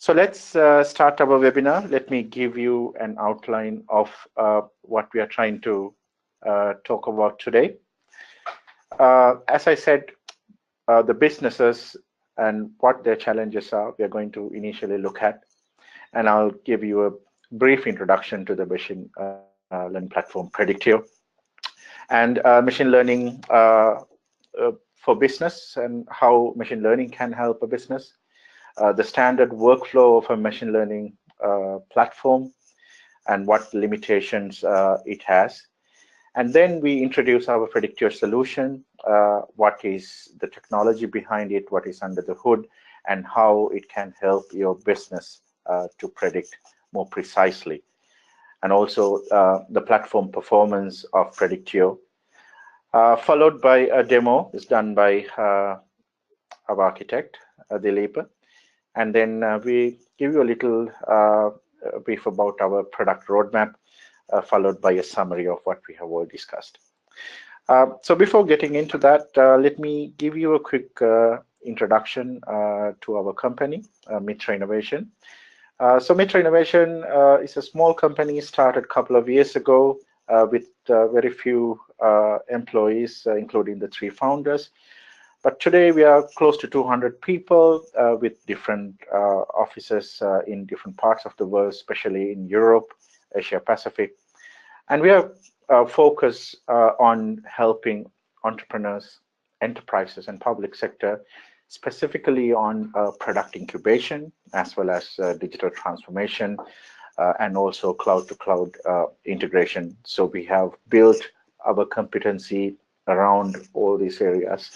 So let's start our webinar. Let me give you an outline of what we are trying to talk about today. As I said, the businesses and what their challenges are, we are going to initially look at. And I'll give you a brief introduction to the machine learning platform Praedictio and machine learning for business and how machine learning can help a business. The standard workflow of a machine learning platform and what limitations it has. And then we introduce our Praedictio Solution, what is the technology behind it, what is under the hood, and how it can help your business to predict more precisely. And also the platform performance of Praedictio, followed by a demo is done by our architect, Dileepa. And then we give you a little brief about our product roadmap, followed by a summary of what we have all discussed. So before getting into that, let me give you a quick introduction to our company, Mitra Innovation. So Mitra Innovation is a small company started a couple of years ago with very few employees, including the 3 founders. But today we are close to 200 people with different offices in different parts of the world, especially in Europe, Asia Pacific. And we are focused on helping entrepreneurs, enterprises, and public sector, specifically on product incubation, as well as digital transformation, and also cloud-to-cloud integration. So we have built our competency around all these areas.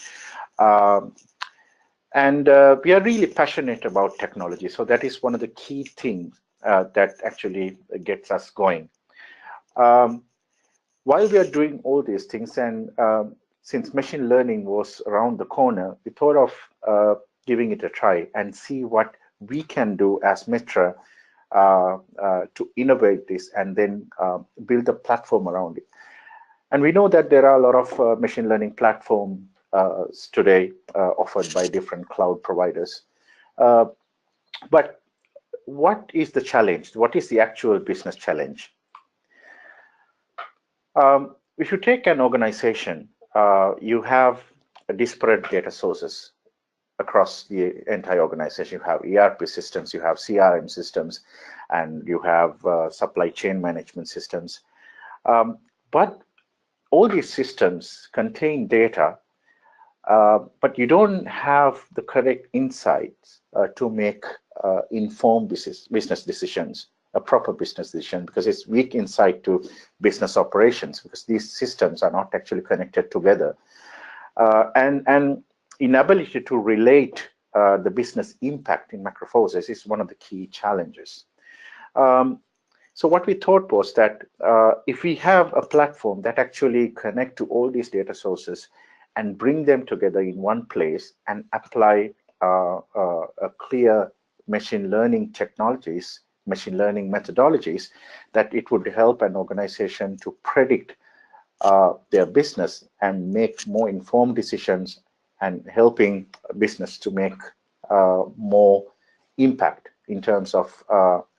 And we are really passionate about technology. So that is one of the key things that actually gets us going. While we are doing all these things, and since machine learning was around the corner, we thought of giving it a try and see what we can do as Mitra to innovate this and then build a platform around it. And we know that there are a lot of machine learning platforms today offered by different cloud providers. But what is the challenge? What is the actual business challenge? If you take an organization, you have disparate data sources across the entire organization. You have ERP systems, you have CRM systems, and you have supply chain management systems. But all these systems contain data, but you don't have the correct insights to make informed business decisions, a proper business decision, because it's weak insight to business operations, because these systems are not actually connected together. And inability to relate the business impact in macro forces is one of the key challenges. So what we thought was that if we have a platform that actually connect to all these data sources and bring them together in one place and apply a clear machine learning technologies, machine learning methodologies, that it would help an organization to predict their business and make more informed decisions and helping business to make more impact in terms of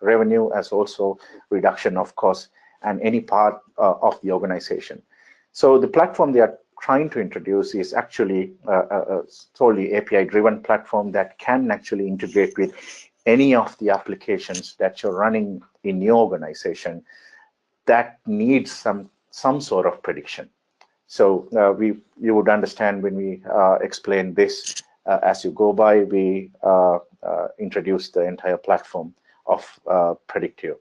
revenue, as also reduction of costs and any part of the organization. So the platform they are trying to introduce is actually a solely API-driven platform that can actually integrate with any of the applications that you're running in your organization that needs some sort of prediction. So you would understand when we explain this as you go by, we introduce the entire platform of Praedictio.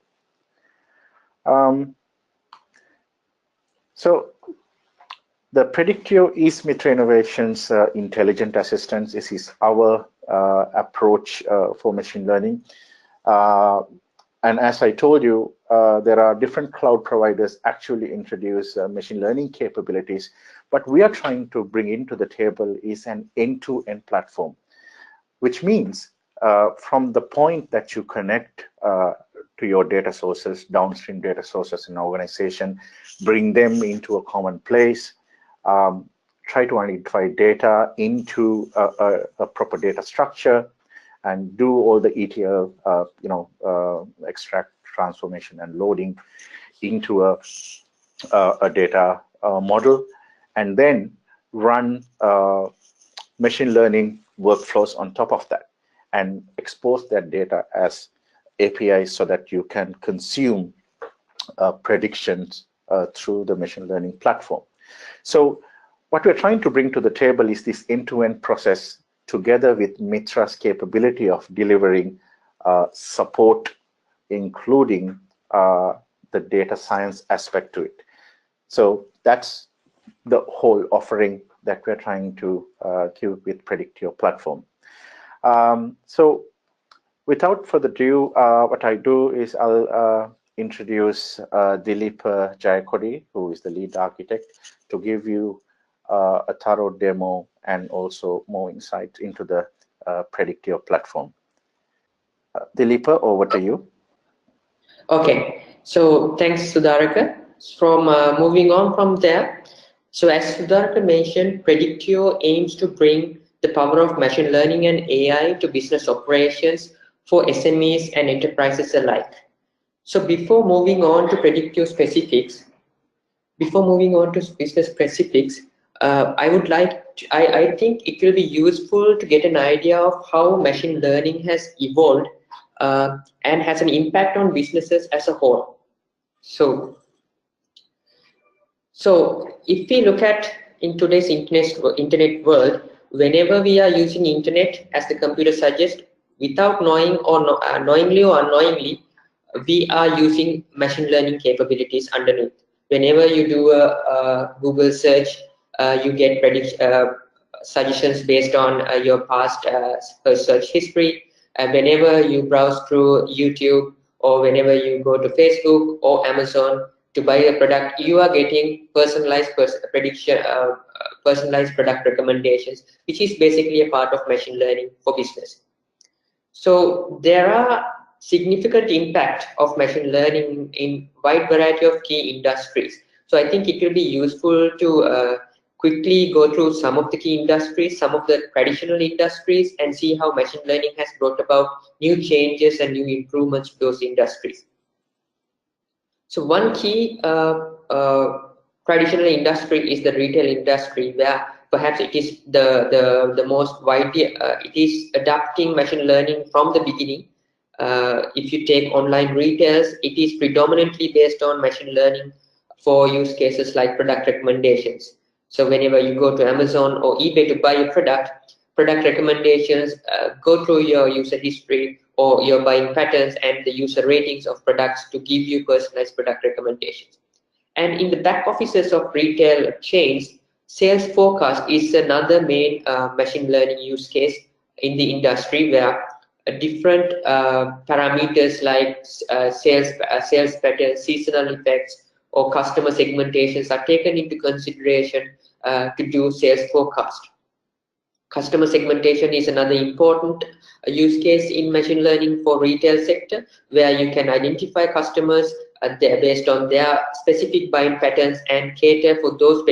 So the Praedictio is Mitra Innovation's intelligent assistant. This is our approach for machine learning. And as I told you, there are different cloud providers actually introduce machine learning capabilities, but we are trying to bring into the table is an end-to-end platform, which means from the point that you connect to your data sources, downstream data sources in an organization, bring them into a common place, try to identify data into a proper data structure, and do all the ETL, extract, transformation, and loading into a data model, and then run machine learning workflows on top of that and expose that data as APIs so that you can consume predictions through the machine learning platform. So what we're trying to bring to the table is this end-to-end process together with Mitra's capability of delivering support, including the data science aspect to it. So that's the whole offering that we're trying to give with Praedictio platform. So without further ado, what I do is I'll introduce Dileepa Jayakody, who is the lead architect, to give you a thorough demo and also more insight into the Praedictio platform. Dileepa, over to you. Okay, so thanks, Sudaraka. From moving on from there, so as Sudaraka mentioned, Praedictio aims to bring the power of machine learning and AI to business operations for SMEs and enterprises alike. So before moving on to Praedictio specifics, business specifics, I think it will be useful to get an idea of how machine learning has evolved and has an impact on businesses as a whole. So if we look at in today's internet world, whenever we are using internet, as the computer suggests, without knowing or knowingly or unknowingly, we are using machine learning capabilities underneath. Whenever you do a Google search, you get suggestions based on your past search history. Whenever you browse through YouTube, or whenever you go to Facebook or Amazon to buy a product, you are getting personalized product recommendations, which is basically a part of machine learning for business. So there are significant impact of machine learning in wide variety of key industries. So I think it will be useful to quickly go through some of the key industries, some of the traditional industries, and see how machine learning has brought about new changes and new improvements to those industries. So one key traditional industry is the retail industry, where perhaps it is the most widely, it is adapting machine learning from the beginning. If you take online retails, it is predominantly based on machine learning for use cases like product recommendations. So whenever you go to Amazon or eBay to buy a product recommendations go through your user history or your buying patterns and the user ratings of products to give you personalized product recommendations. And in the back offices of retail chains, sales forecast is another main machine learning use case in the industry, where different parameters like sales patterns, seasonal effects, or customer segmentations are taken into consideration to do sales forecast. Customer segmentation is another important use case in machine learning for retail sector, where you can identify customers based on their specific buying patterns and cater for those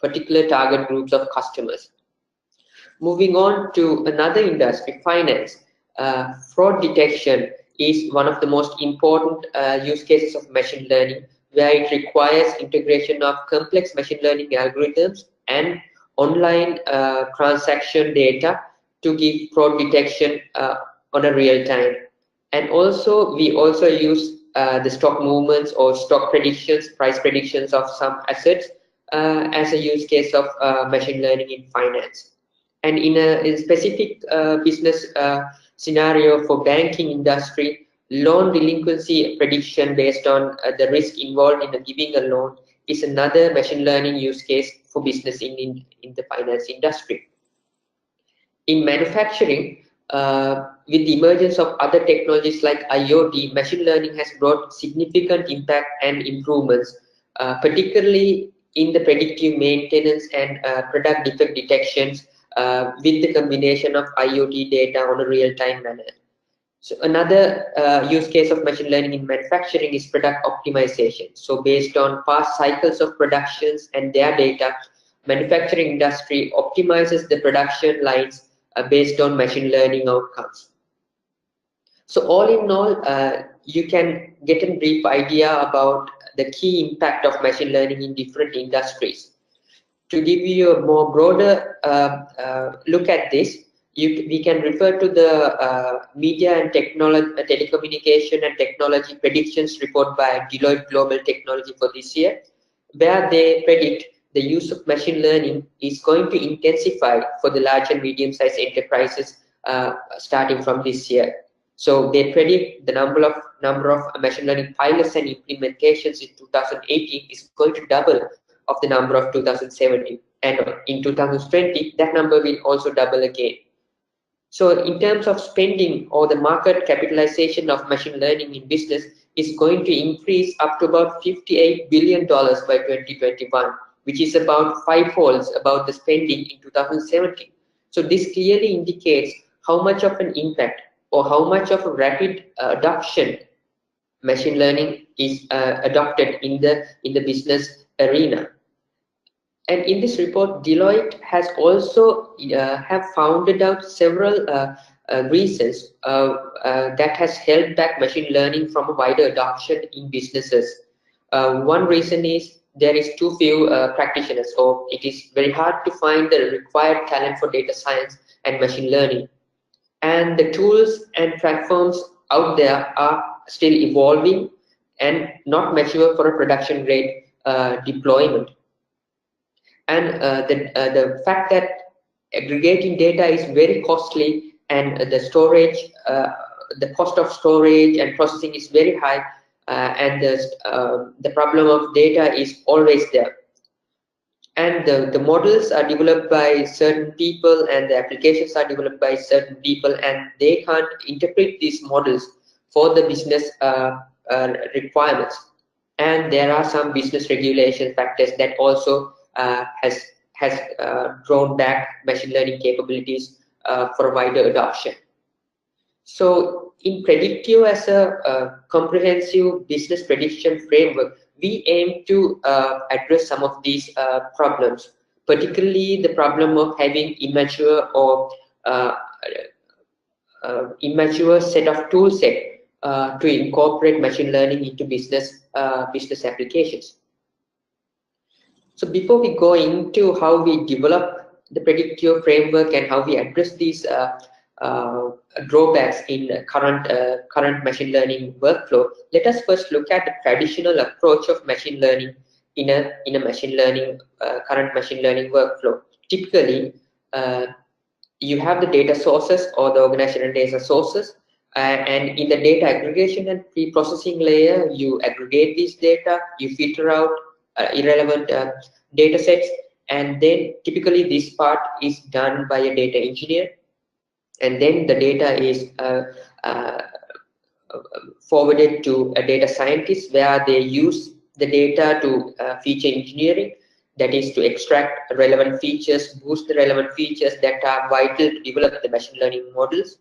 particular target groups of customers. Moving on to another industry, finance. Fraud detection is one of the most important use cases of machine learning, where it requires integration of complex machine learning algorithms and online transaction data to give fraud detection on a real time. And also, we also use the stock movements or stock predictions, price predictions of some assets as a use case of machine learning in finance. And in a specific business scenario for banking industry, loan delinquency prediction based on the risk involved in giving a loan is another machine learning use case for business in the finance industry. In manufacturing, with the emergence of other technologies like IoT, machine learning has brought significant impact and improvements, particularly in the predictive maintenance and product defect detections with the combination of IoT data on a real-time manner. So another use case of machine learning in manufacturing is product optimization. So based on past cycles of productions and their data, manufacturing industry optimizes the production lines based on machine learning outcomes. So all in all, you can get a brief idea about the key impact of machine learning in different industries. To give you a more broader look at this, we can refer to the Media and Telecommunication and Technology Predictions report by Deloitte Global Technology for this year, where they predict the use of machine learning is going to intensify for the large and medium-sized enterprises starting from this year. So they predict the number of machine learning pilots and implementations in 2018 is going to double of the number of 2017, and in 2020 that number will also double again. So in terms of spending or the market capitalization of machine learning in business is going to increase up to about $58 billion by 2021, which is about fivefold about the spending in 2017. So this clearly indicates how much of an impact or how much of a rapid adoption machine learning is adopted in the business arena. And in this report, Deloitte has also have founded out several reasons that has held back machine learning from a wider adoption in businesses. One reason is there is too few practitioners, or it is very hard to find the required talent for data science and machine learning. And the tools and platforms out there are still evolving and not mature for a production grade deployment. And the fact that aggregating data is very costly, and the storage, the cost of storage and processing is very high, and the problem of data is always there. And the models are developed by certain people, and the applications are developed by certain people, and they can't interpret these models for the business requirements. And there are some business regulation factors that also has drawn back machine learning capabilities for wider adoption. So in Praedictio, as a comprehensive business prediction framework, we aim to address some of these problems, particularly the problem of having immature or immature set of tool set to incorporate machine learning into business applications. So before we go into how we develop the Praedictio framework and how we address these drawbacks in current machine learning workflow, let us first look at the traditional approach of machine learning in a machine learning current machine learning workflow. Typically, you have the data sources or the organizational data sources, and in the data aggregation and pre-processing layer, you aggregate this data, you filter out irrelevant data sets, and then typically this part is done by a data engineer, and then the data is forwarded to a data scientist, where they use the data to feature engineering, that is to extract relevant features, boost the relevant features that are vital to develop the machine learning models.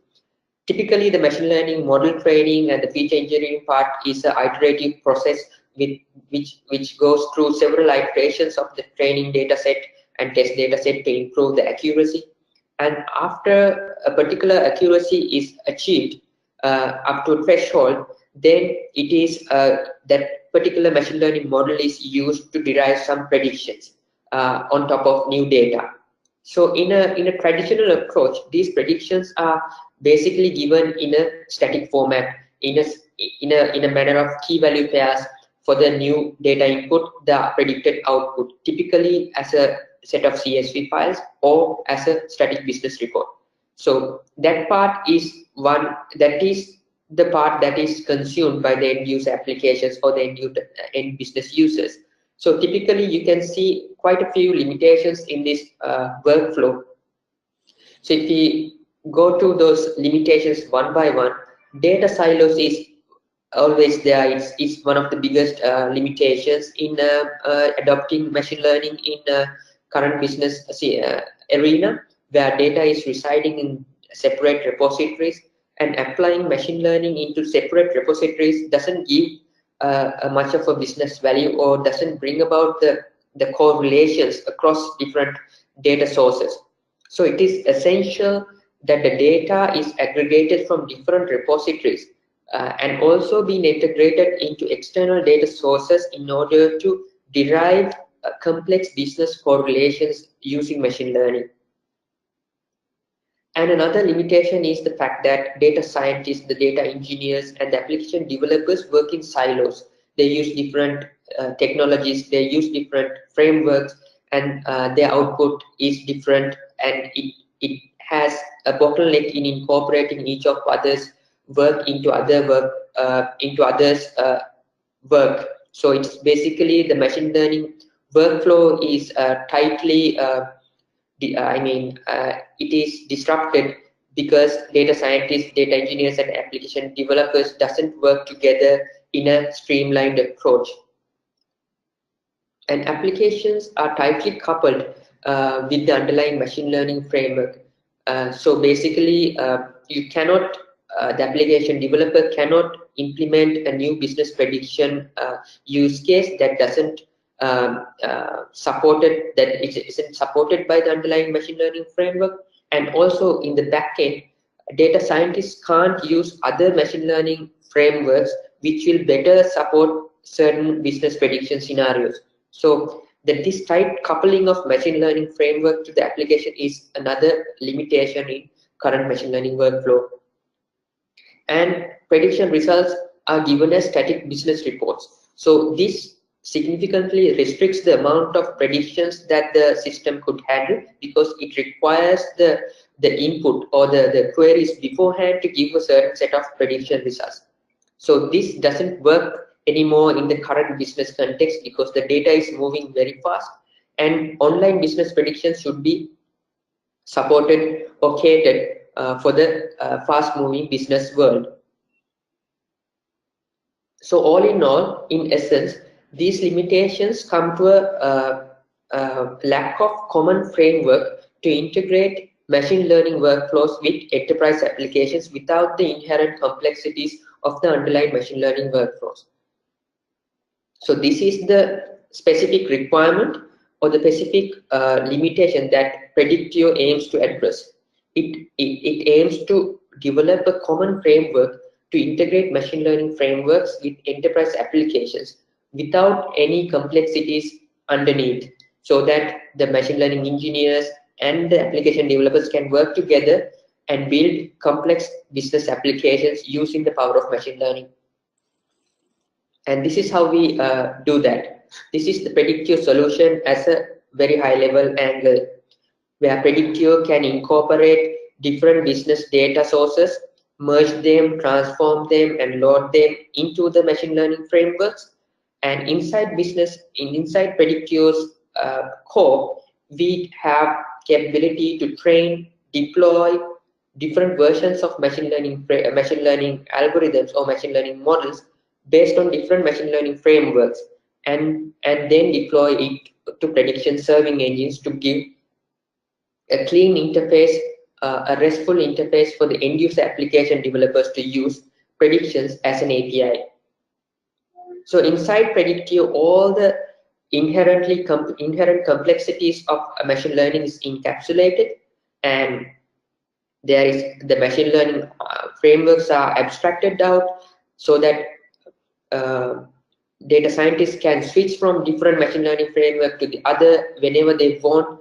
Typically, the machine learning model training and the feature engineering part is an iterative process which goes through several iterations of the training data set and test data set to improve the accuracy. And after a particular accuracy is achieved up to a threshold, then it is that particular machine learning model is used to derive some predictions on top of new data. So in a traditional approach, these predictions are basically given in a static format, in a manner of key value pairs for the new data input, the predicted output, typically as a set of CSV files or as a static business report. So that part is the part that is consumed by the end user applications or the end business users. So typically you can see quite a few limitations in this workflow. So if we go to those limitations one by one, data silos is always there. It's one of the biggest limitations in adopting machine learning in current business arena, where data is residing in separate repositories, and applying machine learning into separate repositories doesn't give much of a business value, or doesn't bring about the correlations across different data sources. So it is essential that the data is aggregated from different repositories and also being integrated into external data sources in order to derive complex business correlations using machine learning. And another limitation is the fact that data scientists, the data engineers, and the application developers work in silos. They use different technologies, they use different frameworks, and their output is different, and it has a bottleneck in incorporating each of others' work into other work into others' work. So it's basically the machine learning workflow is tightly it is disrupted because data scientists, data engineers, and application developers doesn't work together in a streamlined approach. And applications are tightly coupled with the underlying machine learning framework. So basically, you cannot, the application developer cannot implement a new business prediction use case that doesn't isn't supported by the underlying machine learning framework. And also in the back end, data scientists can't use other machine learning frameworks which will better support certain business prediction scenarios. So this tight coupling of machine learning framework to the application is another limitation in current machine learning workflow. And prediction results are given as static business reports. So this significantly restricts the amount of predictions that the system could handle because it requires the input or the queries beforehand to give a certain set of prediction results. So this doesn't work anymore in the current business context because the data is moving very fast, and online business predictions should be supported or catered for the fast moving business world. So all in all, in essence, these limitations come to a lack of common framework to integrate machine learning workflows with enterprise applications without the inherent complexities of the underlying machine learning workflows. So this is the specific requirement or the specific limitation that Praedictio aims to address. It aims to develop a common framework to integrate machine learning frameworks with enterprise applications without any complexities underneath, so that the machine learning engineers and the application developers can work together and build complex business applications using the power of machine learning. And this is how we do that. This is the Praedictio solution as a very high level angle, where Praedictio can incorporate different business data sources, merge them, transform them, and load them into the machine learning frameworks. And inside Praedictio's core, we have capability to train, deploy different versions of machine learning algorithms or machine learning models based on different machine learning frameworks, and then deploy it to prediction serving engines to give a clean interface, a RESTful interface for the end user application developers to use predictions as an API. So inside Praedictio, all the inherent complexities of machine learning is encapsulated, and there is the machine learning frameworks are abstracted out so that data scientists can switch from different machine learning framework to the other whenever they want,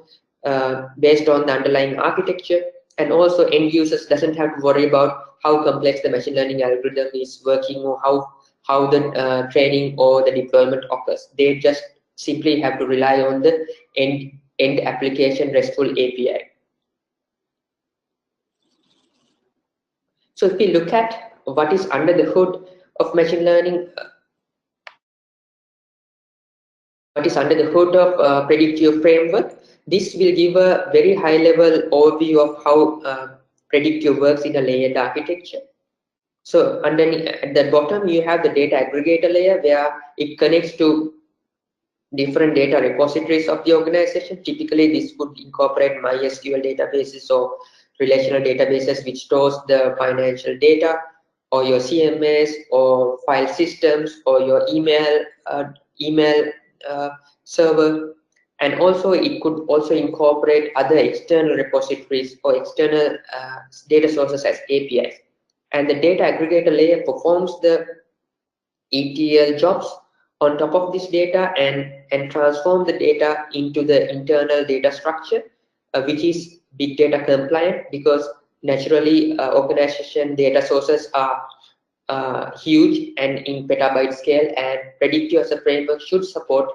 based on the underlying architecture. And also end users doesn't have to worry about how complex the machine learning algorithm is working or how the training or the deployment occurs. They just simply have to rely on the end application RESTful API. So if we look at what is under the hood of machine learning, what is under the hood of Praedictio framework, this will give a very high level overview of how Praedictio works in a layered architecture. So underneath, at the bottom, you have the data aggregator layer where it connects to different data repositories of the organization. Typically, this would incorporate MySQL databases or relational databases which stores the financial data, or your CMS or file systems, or your email server. And also it could also incorporate other external repositories or external data sources as APIs. And the data aggregator layer performs the ETL jobs on top of this data and transform the data into the internal data structure, which is big data compliant, because naturally organization data sources are huge and in petabyte scale, and Praedictio as a framework should support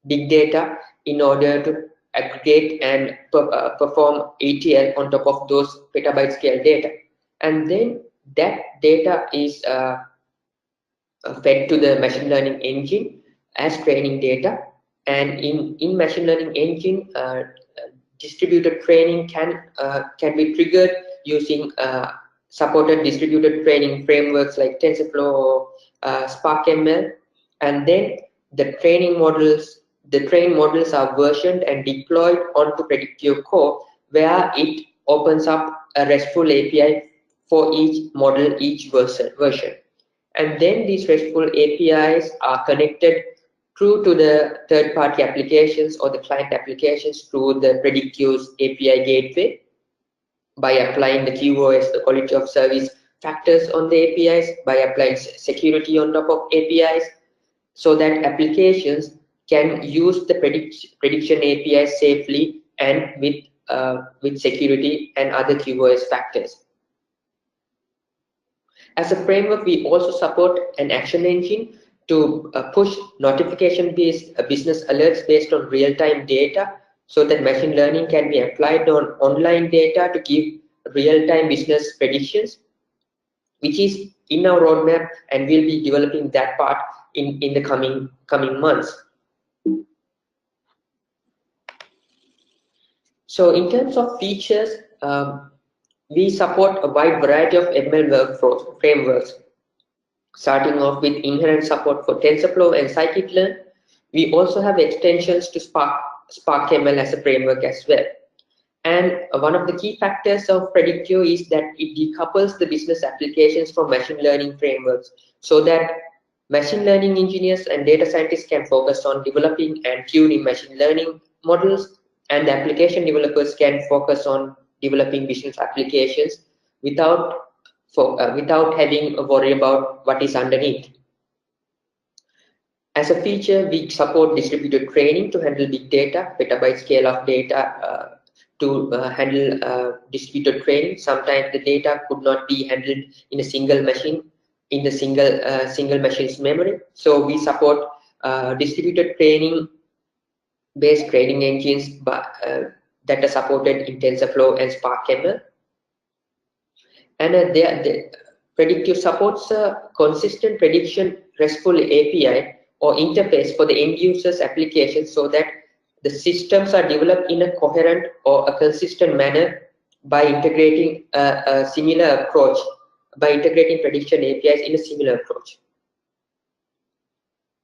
big data in order to aggregate and perform ETL on top of those petabyte scale data. And then that data is fed to the machine learning engine as training data. And in machine learning engine, distributed training can be triggered using supported distributed training frameworks like TensorFlow or SparkML. And then the trained models are versioned and deployed onto Praedictio core, where it opens up a RESTful API for each model, each version. And then these RESTful APIs are connected through to the third-party applications or the client applications through the Praedictio's API gateway by applying the QoS, the quality of service factors on the APIs, by applying security on top of APIs, so that applications can use the prediction API safely and with security and other QoS factors. As a framework, we also support an action engine to push notification-based business alerts based on real-time data, so that machine learning can be applied on online data to give real-time business predictions, which is in our roadmap, and we'll be developing that part in the coming months. So in terms of features, we support a wide variety of ML workflows frameworks, starting off with inherent support for TensorFlow and Scikit-Learn. We also have extensions to SparkML as a framework as well. And one of the key factors of Praedictio is that it decouples the business applications from machine learning frameworks, so that machine learning engineers and data scientists can focus on developing and tuning machine learning models, and the application developers can focus on developing business applications without having a worry about what is underneath. As a feature, we support distributed training to handle big data, petabyte scale of data to handle distributed training. Sometimes the data could not be handled in a single machine, in the single machine's memory. So we support distributed training based training engines that are supported in TensorFlow and SparkML. And Praedictio supports a consistent prediction RESTful API or interface for the end user's application, so that the systems are developed in a coherent or a consistent manner by integrating a similar approach, by integrating prediction APIs in a similar approach.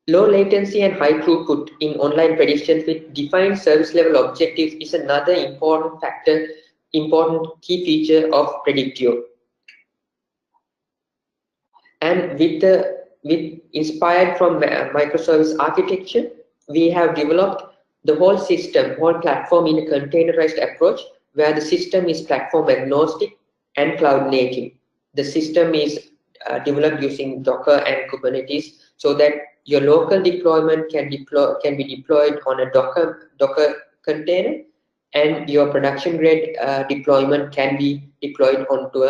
Low latency and high throughput in online predictions with defined service level objectives is another important key feature of Praedictio. And with inspired from microservice architecture, we have developed the whole platform in a containerized approach, where the system is platform agnostic and cloud native. The system is developed using Docker and Kubernetes, so that your local deployment can be deployed on a Docker container, and your production grade deployment can be deployed onto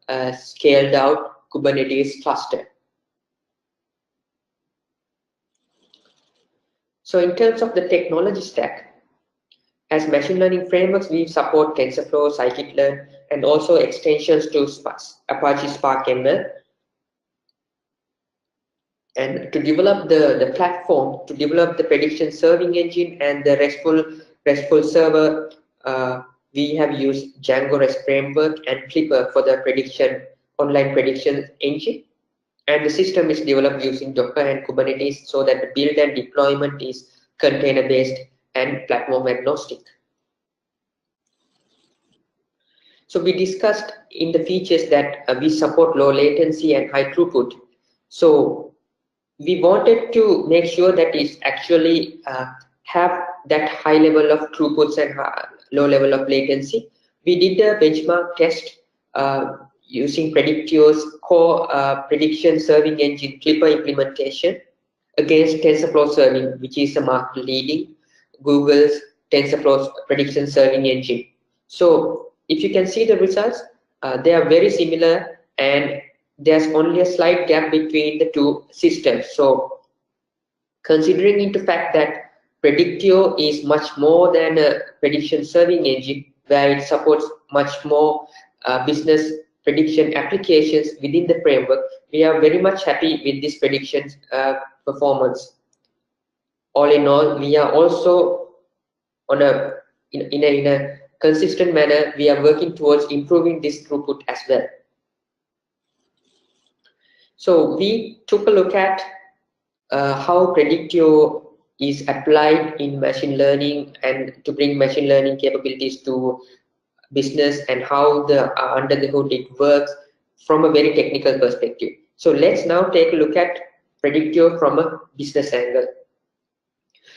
a scaled out Kubernetes cluster. So in terms of the technology stack, as machine learning frameworks, we support TensorFlow, Scikit-Learn, and also extensions to Apache Spark ML. And to develop the platform, to develop the prediction serving engine and the RESTful server, we have used Django REST framework and Clipper for the online prediction engine. And the system is developed using Docker and Kubernetes, so that the build and deployment is container based and platform agnostic. So we discussed in the features that we support low latency and high throughput. So we wanted to make sure that it actually have that high level of throughputs and low level of latency. We did a benchmark test using Praedictio's core prediction serving engine Clipper implementation against TensorFlow serving, which is a market leading Google's TensorFlow prediction serving engine. So if you can see the results, they are very similar, and there's only a slight gap between the two systems. So considering into fact that Praedictio is much more than a prediction serving engine, where it supports much more business prediction applications within the framework, we are very much happy with this prediction performance. All in all, we are also on in a consistent manner, we are working towards improving this throughput as well. So we took a look at how Praedictio is applied in machine learning and to bring machine learning capabilities to business, and how the under the hood it works from a very technical perspective. So let's now take a look at Praedictio from a business angle.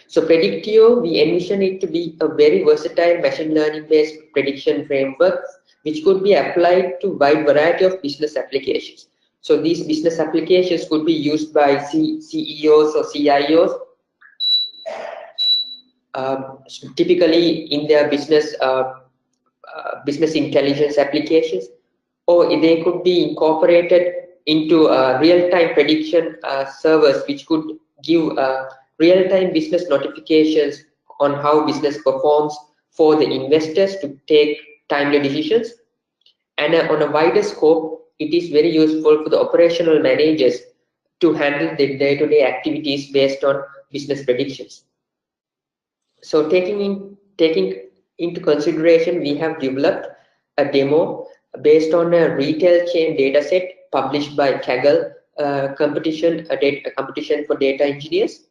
So Praedictio, we envision it to be a very versatile machine learning based prediction framework which could be applied to a wide variety of business applications. So these business applications could be used by CEOs or CIOs, typically in their business business intelligence applications, or they could be incorporated into real-time prediction servers, which could give real-time business notifications on how business performs for the investors to take timely decisions. And on a wider scope, it is very useful for the operational managers to handle the day-to-day activities based on business predictions. So taking into consideration, we have developed a demo based on a retail chain dataset published by Kaggle competition for data engineers.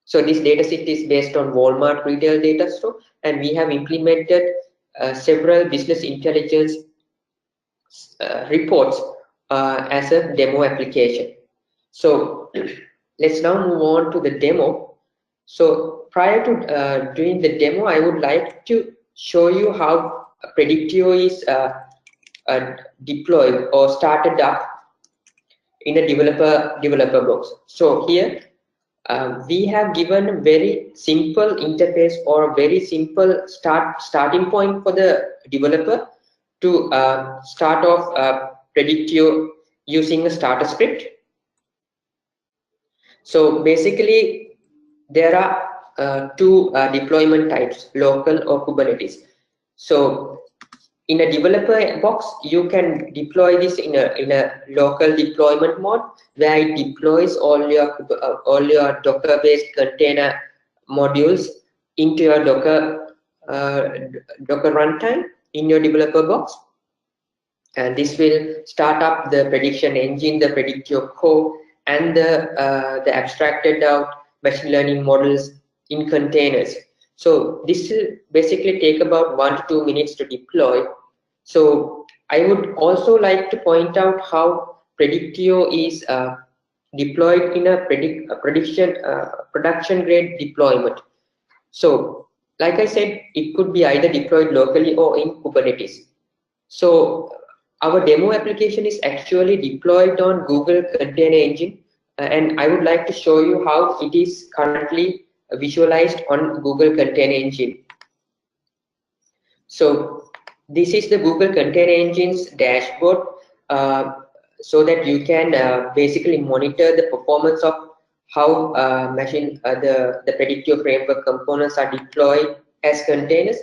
So this dataset is based on Walmart retail data store, and we have implemented several business intelligence reports as a demo application. So let's now move on to the demo. So prior to doing the demo, I would like to show you how Praedictio is deployed or started up in a developer box. So here we have given a very simple interface or a very simple starting point for the developer to start off Praedictio using a starter script. So basically, there are two deployment types, local or Kubernetes. So in a developer box, you can deploy this in a local deployment mode, where it deploys all your Docker-based container modules into your Docker runtime in your developer box. And this will start up the prediction engine, the Praedictio core, and the abstracted out machine learning models in containers. So this will basically take about 1 to 2 minutes to deploy. So I would also like to point out how Praedictio is deployed in a production grade deployment. So like I said, it could be either deployed locally or in Kubernetes. So our demo application is actually deployed on Google Container Engine, and I would like to show you how it is currently visualized on Google Container Engine. So this is the Google Container Engine's dashboard, so that you can basically monitor the performance of how the Praedictio framework components are deployed as containers.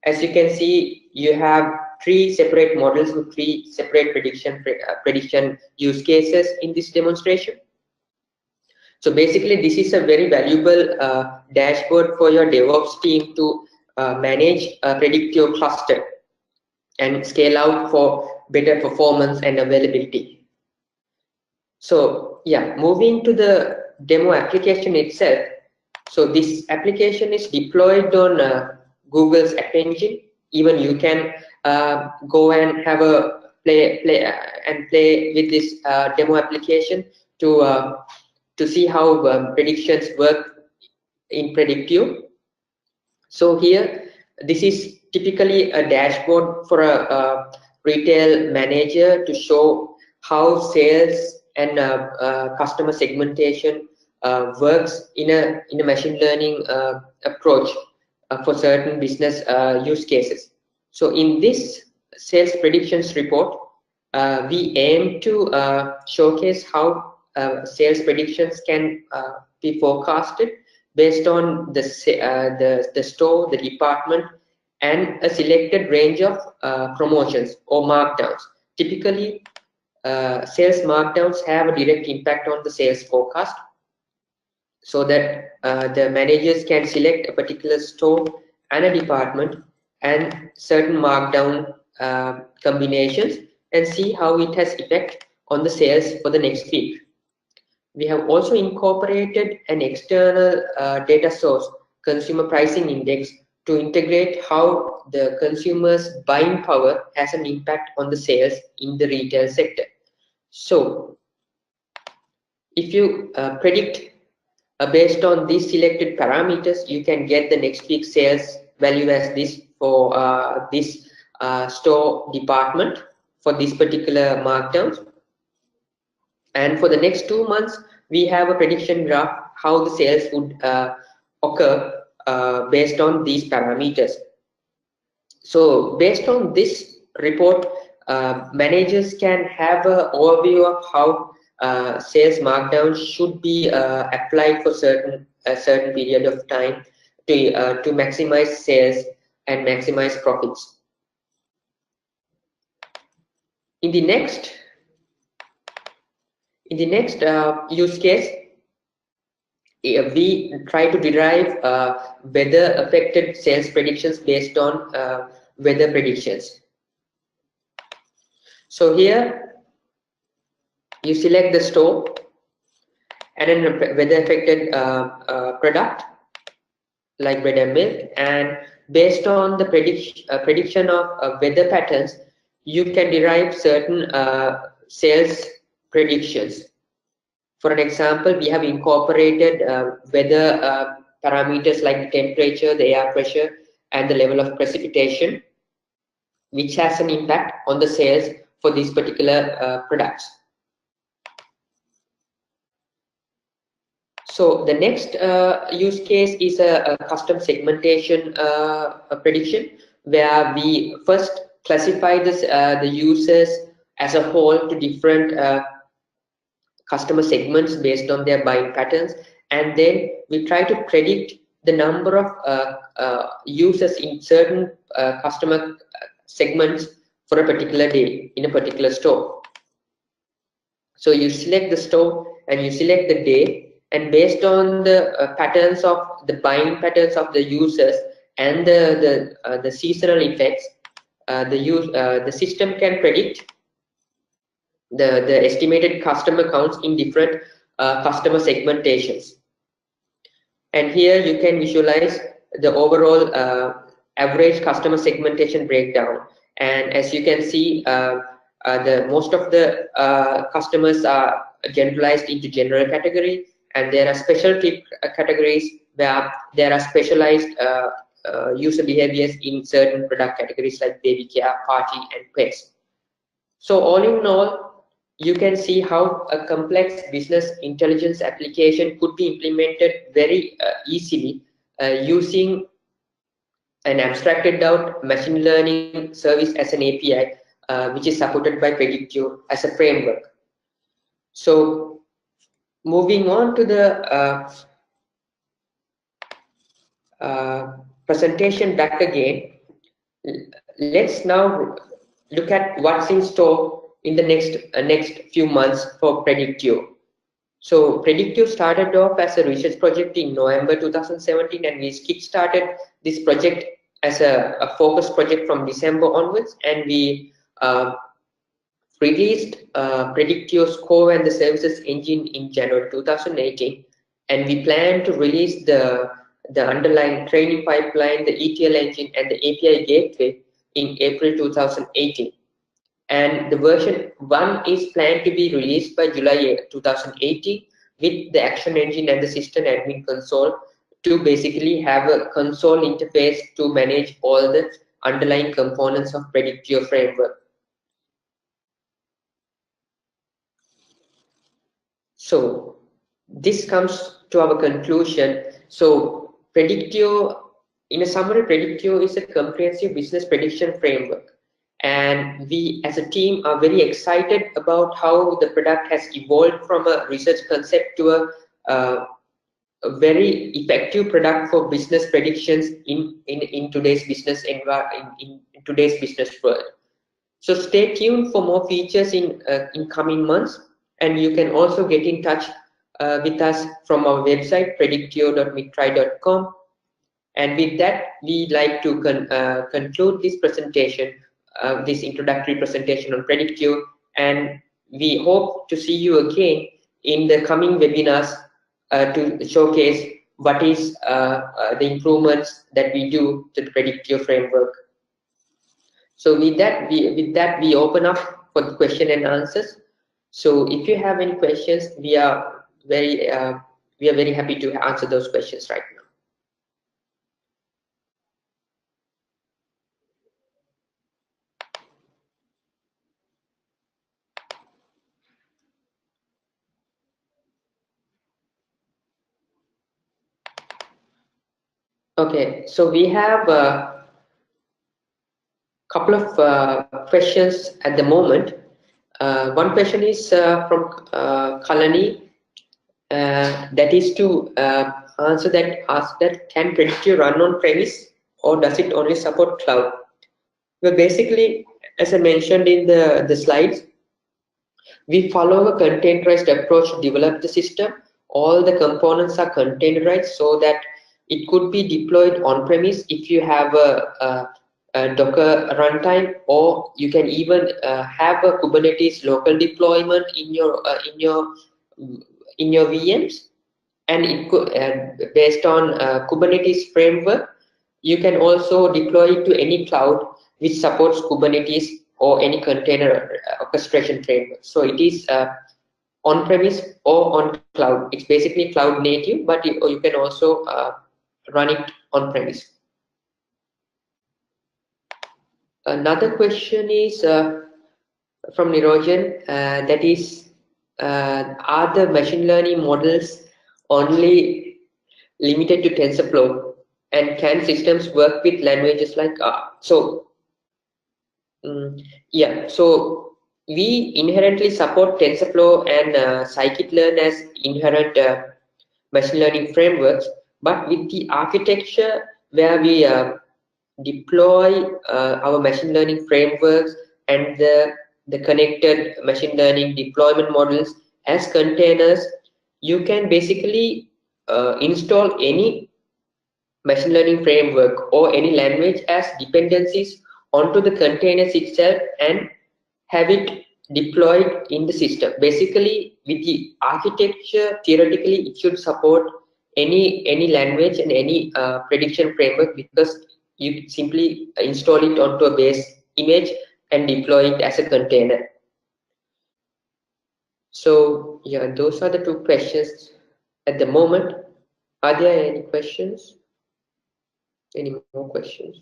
As you can see, you have 3 separate models with 3 separate prediction use cases in this demonstration. So basically, this is a very valuable dashboard for your DevOps team to manage a Praedictio cluster and scale out for better performance and availability. So yeah, moving to the demo application itself. So this application is deployed on Google's App Engine. Even you can go and have a play with this demo application to see how predictions work in Praedictio. So here, this is typically a dashboard for a retail manager to show how sales and customer segmentation works in a machine learning approach for certain business use cases. So in this sales predictions report, we aim to showcase how sales predictions can be forecasted based on the store, the department, and a selected range of promotions or markdowns. Typically, sales markdowns have a direct impact on the sales forecast, so that the managers can select a particular store and a department and certain markdown combinations and see how it has effect on the sales for the next week. We have also incorporated an external data source, consumer pricing index, to integrate how the consumer's buying power has an impact on the sales in the retail sector. So if you predict based on these selected parameters, you can get the next week sales value as this for this store department for this particular markdowns. And for the next 2 months, we have a prediction graph how the sales would occur based on these parameters. So based on this report, managers can have an overview of how sales markdown should be applied for a certain period of time to maximize sales and maximize profits. In the next use case, we try to derive weather affected sales predictions based on weather predictions. So here you select the store and then weather affected product like bread and milk, and based on the prediction of weather patterns, you can derive certain sales predictions. For an example, we have incorporated weather parameters like the temperature, the air pressure, and the level of precipitation, which has an impact on the sales for these particular products. So the next use case is a custom segmentation prediction, where we first classify the users as a whole to different customer segments based on their buying patterns, and then we try to predict the number of users in certain customer segments for a particular day in a particular store. So you select the store and you select the day, and based on the patterns of the buying patterns of the users and the seasonal effects, the system can predict the estimated customer counts in different customer segmentations. And here you can visualize the overall average customer segmentation breakdown. And as you can see, most of the customers are generalized into general category, and there are specialty categories where there are specialized user behaviors in certain product categories like baby care, party, and pets. So all in all, you can see how a complex business intelligence application could be implemented very easily using an abstracted out machine learning service as an API, which is supported by Praedictio as a framework. So moving on to the presentation back again, let's now look at what's in store in the next few months for Praedictio. So Praedictio started off as a research project in November 2017, and we kick-started this project as a focus project from December onwards, and we released Praedictio's core and the services engine in January 2018, and we plan to release the underlying training pipeline, the ETL engine, and the API gateway in April 2018. And the version 1 is planned to be released by July 2018 with the action engine and the system admin console to basically have a console interface to manage all the underlying components of Praedictio framework. So this comes to our conclusion. So Praedictio, in a summary, Praedictio is a comprehensive business prediction framework. And we as a team are very excited about how the product has evolved from a research concept to a very effective product for business predictions in today's business in today's business world. So stay tuned for more features in coming months, and you can also get in touch with us from our website predictio.mitra.com. And with that, we'd like to conclude this presentation, this introductory presentation on Praedictio, and we hope to see you again in the coming webinars to showcase what is the improvements that we do to the Praedictio framework. So with that, we open up for the question and answers. So if you have any questions, we are very happy to answer those questions right now. Okay, so we have a couple of questions at the moment. One question is from Kalani, that is to ask that can Praedictio run on premise or does it only support cloud? Well, basically, as I mentioned in the slides, we follow a containerized approach to develop the system. All the components are containerized so that it could be deployed on premise if you have a Docker runtime, or you can even have a Kubernetes local deployment in your VMs, and it could based on Kubernetes framework, you can also deploy it to any cloud which supports Kubernetes or any container orchestration framework. So it is on premise or on cloud. It's basically cloud native, but you can also run it on premise. Another question is from Nirojan, that is, are the machine learning models only limited to TensorFlow, and can systems work with languages like R? So yeah, so we inherently support TensorFlow and Scikit-Learn as inherent machine learning frameworks, but with the architecture where we deploy our machine learning frameworks and the connected machine learning deployment models as containers, you can basically install any machine learning framework or any language as dependencies onto the containers itself and have it deployed in the system. Basically, with the architecture, theoretically, it should support any language and any prediction framework, because you simply install it onto a base image and deploy it as a container. So yeah, those are the two questions at the moment. Are there any questions? Any more questions?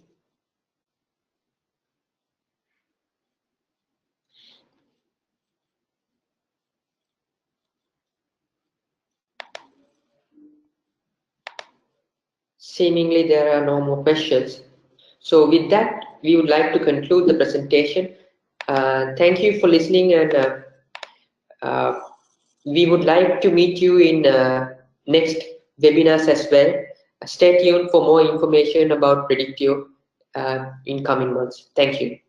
Seemingly there are no more questions. So with that, we would like to conclude the presentation. Thank you for listening, and we would like to meet you in next webinars as well. Stay tuned for more information about Praedictio in coming months. Thank you.